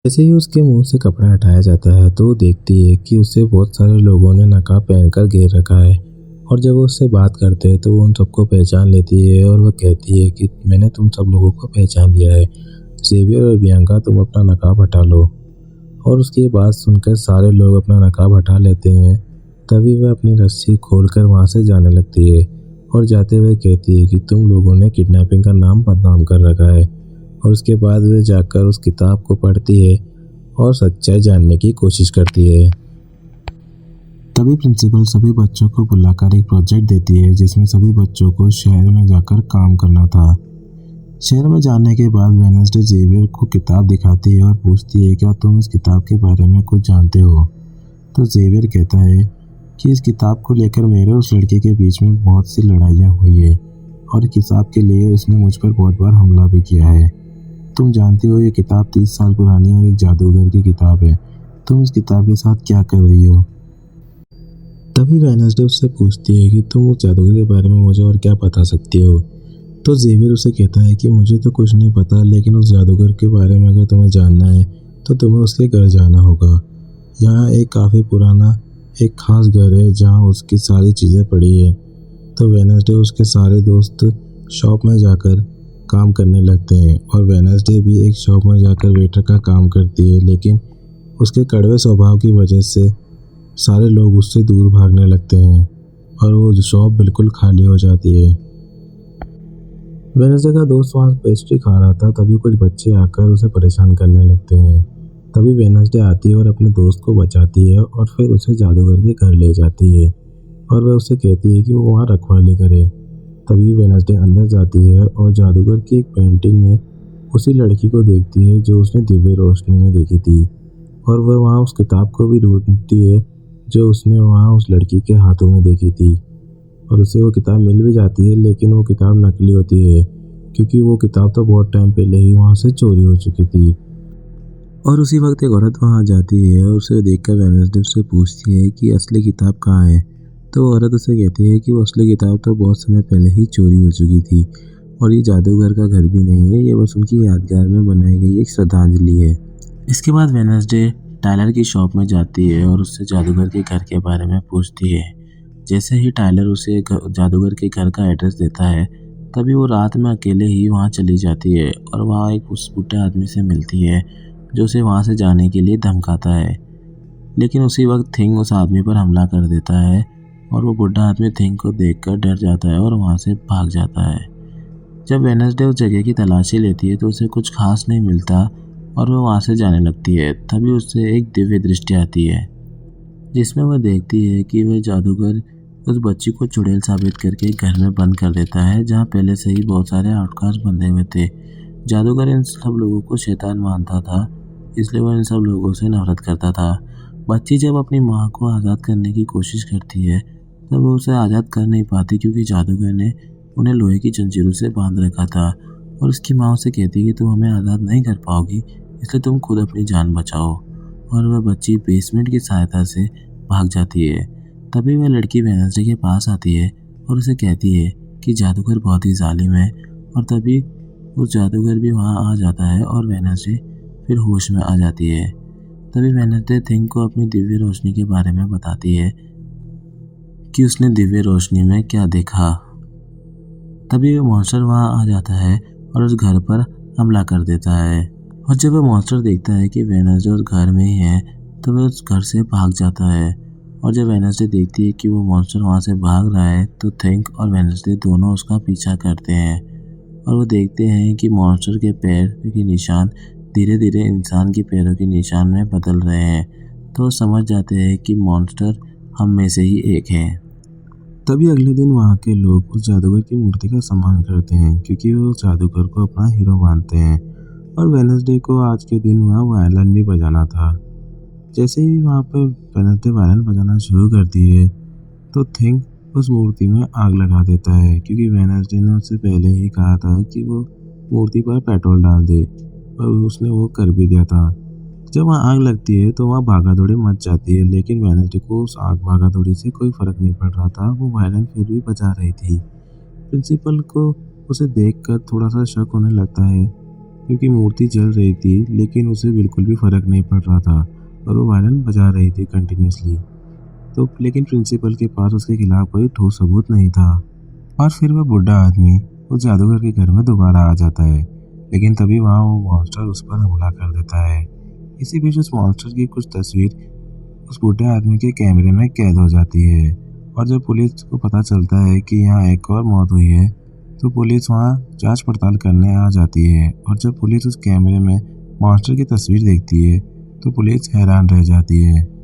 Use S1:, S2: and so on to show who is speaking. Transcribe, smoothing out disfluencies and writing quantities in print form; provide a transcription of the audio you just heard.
S1: जैसे ही उसके मुंह से कपड़ा हटाया जाता है तो वो देखती है कि उसे बहुत सारे लोगों ने नकाब पहनकर घेर रखा है। और जब वो उससे बात करते हैं तो वो उन सबको पहचान लेती है और वह कहती है कि मैंने तुम सब लोगों को पहचान लिया है। जेवियर और बियांका, तुम अपना नकाब हटा लो। और उसकी ये बात सुनकर सारे लोग अपना नकाब हटा लेते हैं। तभी वह अपनी रस्सी खोलकर वहाँ से जाने लगती है और जाते हुए कहती है कि तुम लोगों ने किडनैपिंग का नाम बदनाम कर रखा है। और उसके बाद वह जाकर उस किताब को पढ़ती है और सच्चाई जानने की कोशिश करती है। तभी प्रिंसिपल सभी बच्चों को बुलाकर एक प्रोजेक्ट देती है जिसमें सभी बच्चों को शहर में जाकर काम करना था। शहर में जाने के बाद वेडनेसडे जेवियर को किताब दिखाती है और पूछती है क्या तुम इस किताब के बारे में कुछ जानते हो। तो जेवियर कहता है कि इस किताब को लेकर मेरे और उस लड़के के बीच में बहुत सी लड़ाइयाँ हुई है और किताब के लिए उसने मुझ पर बहुत बार हमला भी किया है। तुम जानते हो ये किताब 30 साल पुरानी और एक जादूगर की किताब है। तुम इस किताब के साथ क्या कर रही हो। तभी वेडनेसडे उससे पूछती है कि तुम उस जादूगर के बारे में मुझे और क्या बता सकती हो। तो जेवियर उसे कहता है कि मुझे तो कुछ नहीं पता, लेकिन उस जादूगर के बारे में अगर तुम्हें जानना है तो तुम्हें उसके घर जाना होगा। यहाँ एक काफ़ी पुराना एक खास घर है जहाँ उसकी सारी चीज़ें पड़ी है। तो वेडनेसडे उसके सारे दोस्त शॉप में जाकर काम करने लगते हैं और वेडनेसडे भी एक शॉप में जाकर वेटर का काम करती है, लेकिन उसके कड़वे स्वभाव की वजह से सारे लोग उससे दूर भागने लगते हैं और वो शॉप बिल्कुल खाली हो जाती है। वेडनेसडे का दोस्त वहाँ पेस्ट्री खा रहा था, तभी कुछ बच्चे आकर उसे परेशान करने लगते हैं। तभी वेडनेसडे आती है और अपने दोस्त को बचाती है और फिर उसे जादूगर के घर ले जाती है और वह उसे कहती है कि वो वहाँ रखवाली करे। तभी वेडनेसडे अंदर जाती है और जादूगर की एक पेंटिंग में उसी लड़की को देखती है जो उसने दिव्य रोशनी में देखी थी। और वह वहाँ उस किताब को भी ढूंढती है जो उसने वहाँ उस लड़की के हाथों में देखी थी। और उसे वो किताब मिल भी जाती है, लेकिन वो किताब नकली होती है क्योंकि वो किताब तो बहुत टाइम पहले ही वहाँ से चोरी हो चुकी थी। और उसी वक्त एक औरत वहाँ जाती है और उसे देखकर वेडनेसडे उससे पूछती है कि असली किताब कहाँ है। तो वो औरत उसे कहती है कि वो असली किताब तो बहुत समय पहले ही चोरी हो चुकी थी और ये जादूगर का घर भी नहीं है, ये बस उनकी यादगार में बनाई गई एक श्रद्धांजलि है। इसके बाद वेडनेसडे टायलर की शॉप में जाती है और उससे जादूगर के घर के बारे में पूछती है। जैसे ही टायलर उसे जादूगर के घर का एड्रेस देता है तभी वो रात में अकेले ही वहाँ चली जाती है और वहाँ एक उस बूढ़े आदमी से मिलती है जो उसे वहाँ से जाने के लिए धमकाता है। लेकिन उसी वक्त थिंग उस आदमी पर हमला कर देता है और वो बूढ़ा आदमी थिंग को देखकर डर जाता है और वहाँ से भाग जाता है। जब वेडनेसडे उस जगह की तलाशी लेती है तो उसे कुछ खास नहीं मिलता और वह वहाँ से जाने लगती है। तभी उससे एक दिव्य दृष्टि आती है जिसमें वह देखती है कि वह जादूगर उस बच्ची को चुड़ैल साबित करके घर में बंद कर देता है जहाँ पहले से ही बहुत सारे आउटकास्ट बंधे हुए थे। जादूगर इन सब लोगों को शैतान मानता था, इसलिए वह इन सब लोगों से नफरत करता था। बच्ची जब अपनी माँ को आज़ाद करने की कोशिश करती है तब वो उसे आज़ाद कर नहीं पाती क्योंकि जादूगर ने उन्हें लोहे की जंजीरों से बांध रखा था। और उसकी माँ उसे कहती है कि तुम हमें आज़ाद नहीं कर पाओगी, इसलिए तुम खुद अपनी जान बचाओ। और वह बच्ची बेसमेंट की सहायता से भाग जाती है। तभी वह लड़की वेडनेसडे के पास आती है और उसे कहती है कि जादूगर बहुत ही जालिम है। और तभी उस जादूगर भी वहाँ आ जाता है और वेडनेसडे फिर होश में आ जाती है। तभी वेडनेसडे थिंग को अपनी दिव्य रोशनी के बारे में बताती है कि उसने दिव्य रोशनी में क्या देखा। तभी वह मॉन्स्टर वहाँ आ जाता है और उस घर पर हमला कर देता है। और जब वह मॉन्स्टर देखता है कि वेडनेसडे उस घर में ही है तो वह उस घर से भाग जाता है। और जब वेडनेसडे देखती है कि वो मॉन्स्टर वहाँ से भाग रहा है तो थिंक और वेडनेसडे दोनों उसका पीछा करते हैं और वो देखते हैं कि मॉन्स्टर के पैर के निशान धीरे धीरे इंसान के पैरों के निशान में बदल रहे हैं। तो वो समझ जाते हैं कि मॉन्स्टर हम में से ही एक है। तभी अगले दिन वहाँ के लोग उस जादूगर की मूर्ति का सम्मान करते हैं क्योंकि वो उस जादूगर को अपना हीरो मानते हैं। और वेडनेसडे को आज के दिन वहाँ वायलिन भी बजाना था। जैसे ही वहाँ पर वेडनेसडे वायलिन बजाना शुरू करती है तो थिंक उस मूर्ति में आग लगा देता है क्योंकि वेडनेसडे ने उससे पहले ही कहा था कि वो मूर्ति पर पेट्रोल डाल दे और उसने वो कर भी दिया था। जब वहाँ आग लगती है तो वहाँ भागा दौड़ी मच जाती है, लेकिन वेडनेसडे को उस आग भागा दौड़ी से कोई फर्क नहीं पड़ रहा था। वो वायलिन फिर भी बजा रही थी। प्रिंसिपल को उसे देखकर थोड़ा सा शक होने लगता है क्योंकि मूर्ति जल रही थी, लेकिन उसे बिल्कुल भी फर्क नहीं पड़ रहा था और वो वायलिन बजा रही थी कंटिन्यूसली। तो लेकिन प्रिंसिपल के पास उसके खिलाफ कोई ठोस सबूत नहीं था। और फिर वह बुढ़ा आदमी उस जादूगर के घर में दोबारा आ जाता है, लेकिन तभी वहाँ वो मॉन्स्टर उस पर हमला कर देता है। इसी बीच उस मॉन्स्टर की कुछ तस्वीर उस बूढ़े आदमी के कैमरे में कैद हो जाती है। और जब पुलिस को पता चलता है कि यहाँ एक और मौत हुई है, तो पुलिस वहाँ जांच पड़ताल करने आ जाती है। और जब पुलिस उस कैमरे में मॉन्स्टर की तस्वीर देखती है, तो पुलिस हैरान रह जाती है।